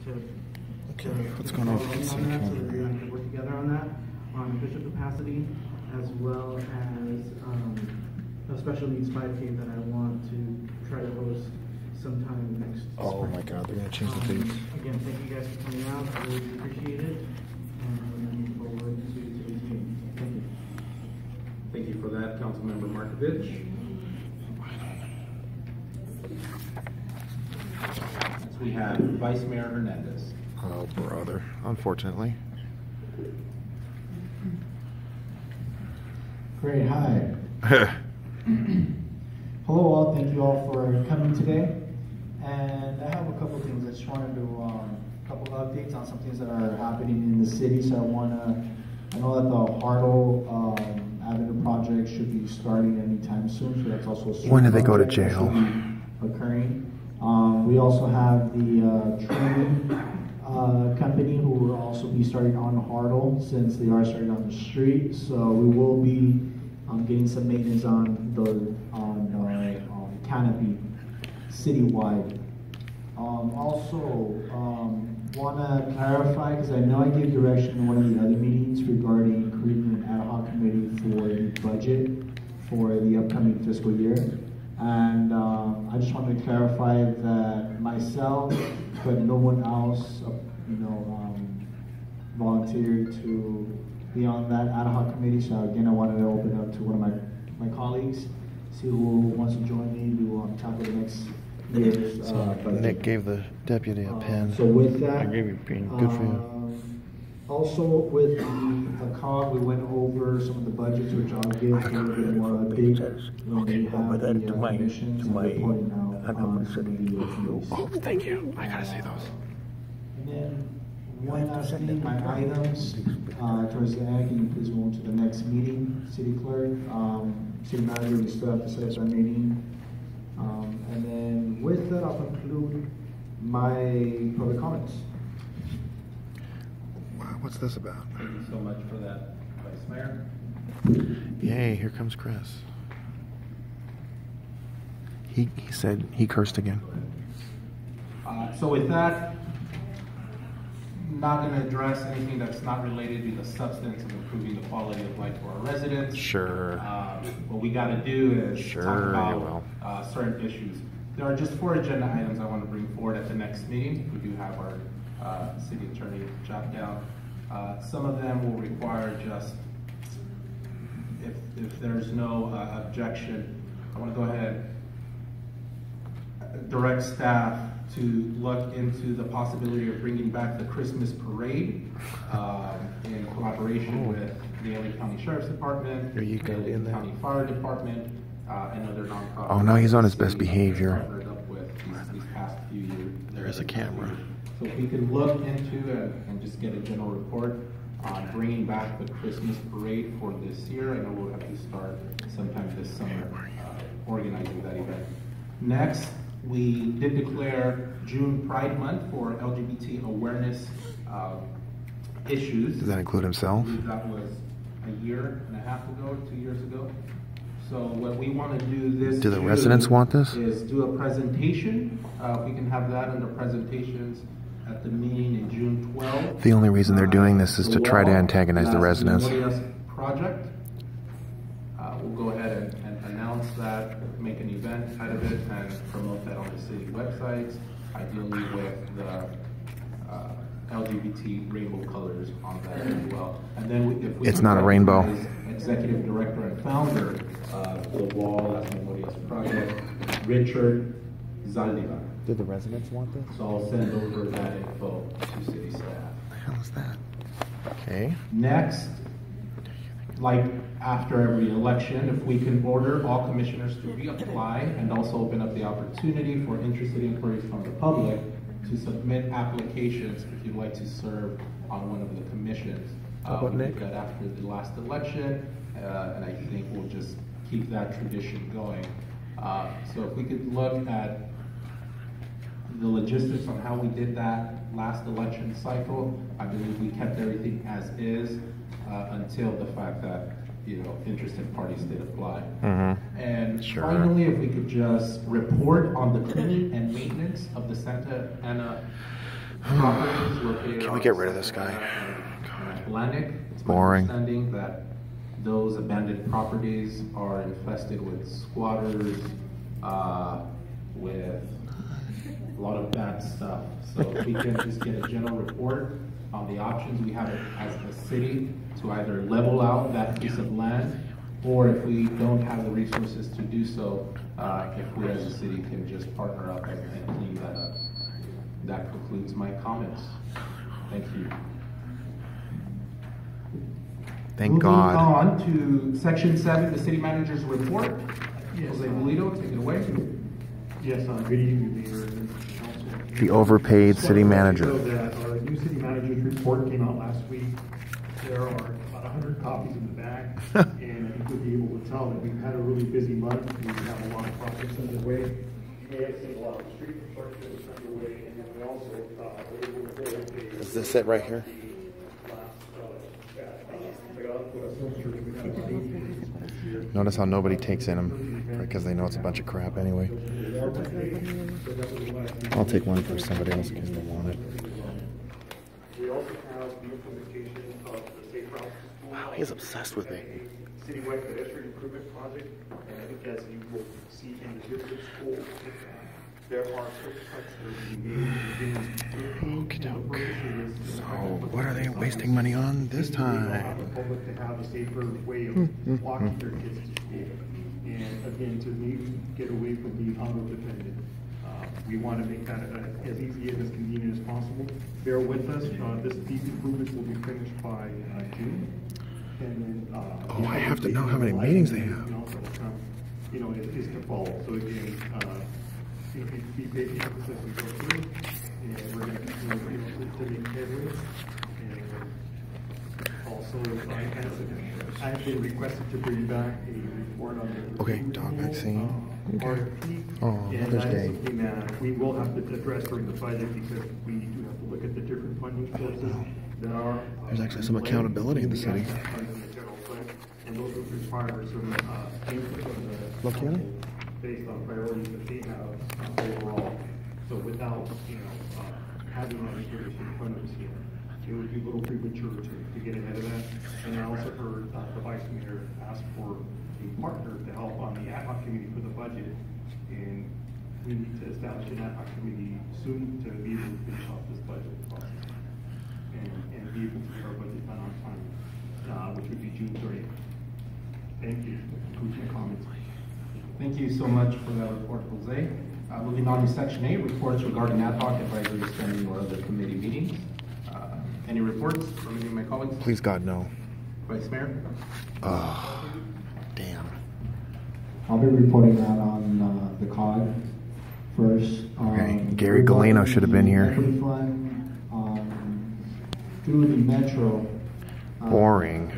Okay, what's going on with the city council? So we're going to work together on that, on official capacity, as well as a special needs 5K that I want to try to host sometime next Oh spring. my God, they're gonna change the dates. Again, thank you guys for coming out. I really appreciate it. And I'm looking forward to today's meeting. Thank you. Thank you for that, Councilmember Markovich. Next we have Vice Mayor Hernandez. Oh, brother. Unfortunately. Great, hi. Hello all, thank you all for coming today. And I have a couple things. I just wanted to do a couple of updates on some things that are happening in the city. So I know that the Hartle Avenue project should be starting anytime soon. So that's also a When do they go to jail? Occurring. We also have the training company who will also be starting on Hartle since they are starting on the street. So we will be getting some maintenance on the canopy citywide. Also, want to clarify, because I know I gave direction in one of the other meetings regarding creating an ad hoc committee for the budget for the upcoming fiscal year. And I just wanted to clarify that myself, but no one else, volunteered to be on that ad hoc committee. So again, I wanted to open up to one of my colleagues, see who wants to join me to tackle the next year's budget. Nick gave the deputy a pen. So with that, I gave you a pen. Good for you. Also with the COG, we went over some of the budgets, which I'll give a little bit more update when we have the commissions and reporting out on some of the committees. Oh, thank you. I gotta see those. And then one last thing, my items towards the end. Can you please move to the next meeting, City Clerk, City Manager? We still have to set our meeting. And then with that, I'll conclude my public comments. What's this about? Thank you so much for that, Vice Mayor. Yay, here comes Chris. He said he cursed again. So with that, not going to address anything that's not related to the substance of improving the quality of life for our residents. Sure. What we got to do is Sure, talk you about certain issues. There are just 4 agenda items I want to bring forward at the next meeting. We do have our city attorney jot down. Some of them will require just, if there's no objection, I want to go ahead and direct staff to look into the possibility of bringing back the Christmas parade in collaboration with the LA County Sheriff's Department, There you go, the in there. County Fire Department, and other nonprofits. Oh, now he's on his best behavior. Partnered up with these past few years. There is a camera. So if we could look into and just get a general report on bringing back the Christmas parade for this year. I know we'll have to start sometime this summer organizing that event. Next, we did declare June Pride Month for LGBT awareness issues. Does that include himself? I believe that was a year and a half ago, 2 years ago. So what we want to do this Do the June residents want this? is do a presentation. We can have that under presentations at the meeting in June 12th. The only reason they're doing this is to try to antagonize the residents. Project. We'll go ahead and announce that, make an event out of it, and promote that on the city websites, ideally with the LGBT rainbow colors on that as well. And then if we It's not a rainbow. Executive Director and Founder of the Wall Las Memorias Project, Richard Zaldivar. Do the residents want this? So I'll send over that info to city staff. What the hell is that? Okay. Next, like after every election, if we can order all commissioners to reapply and also open up the opportunity for interested inquiries from the public to submit applications if you'd like to serve on one of the commissions. How about We Nick? did that after the last election, and I think we'll just keep that tradition going. So if we could look at the logistics on how we did that last election cycle, I believe we kept everything as is until the fact that, interested parties did apply. Mm-hmm. And Sure. finally, if we could just report on the cleaning and maintenance of the Santa Ana properties located. Can we get rid of this guy? in Atlantic. It's my Boring. understanding that those abandoned properties are infested with squatters, with a lot of bad stuff. So if we can just get a general report on the options we have as a city to either level out that piece of land, or if we don't have the resources to do so, if we as a city can just partner up and clean that up. That concludes my comments. Thank you. Thank Moving God. on to section 7, the city manager's report. Jose Bolito, take it away. Yes, good evening, Mayor and Council. The overpaid city manager. So that our new city manager's report came out last week. There are about 100 copies in the back, and I think you'll be able to tell that we've had a really busy month. We have a lot of projects underway. You may have seen a lot of street construction underway, and then we also were able to hold a... Is this it right here? Notice how nobody takes in them, because they know it's a bunch of crap anyway. I'll take one for somebody else because they want it. We also have the implementation of the Safe Routes to School. Wow, he's obsessed with me. Citywide pedestrian improvement project, and I think as you will see in the different schools, there are certain cuts that are being made. So, what are they wasting money on this The time? public to have a safer way of walking their kids to school, and again, to maybe get away from being auto-dependent. We want to make that as easy and as convenient as possible. Bear with us. These improvements will be finished by June. And then, Oh, I have to know how many meetings they have. You know, is to follow. So again, be patient with us as we go through, and we're going to continue to make headway. And also, I have been requested to bring back a report on the Okay, dog vaccine. Okay. RFP. Oh, And Mother's that is Day. something that we will have to address during the budget, because we do have to look at the different funding sources that are. There's actually some accountability in the city. And those would require some input from the Look, Kenny. based on priorities that they have overall. So without, having that information in front of us here, it would be a little premature to get ahead of that. And I also heard the Vice Mayor ask for a partner to help on the ad hoc committee for the budget. And we need to establish an ad hoc committee soon to be able to finish off this budget process and be able to get our budget done on time, which would be June 30th. Thank you. Concludes my comments. Thank you so much for that report, Jose. Moving on to section 8, reports regarding ad hoc advisory spending or other committee meetings. Any reports from any of my colleagues? Please, God, no. Vice Mayor? Oh, damn. I'll be reporting that on the COD first. Okay, Gary Galeno should have been here. Equity fund, through the Metro. Boring.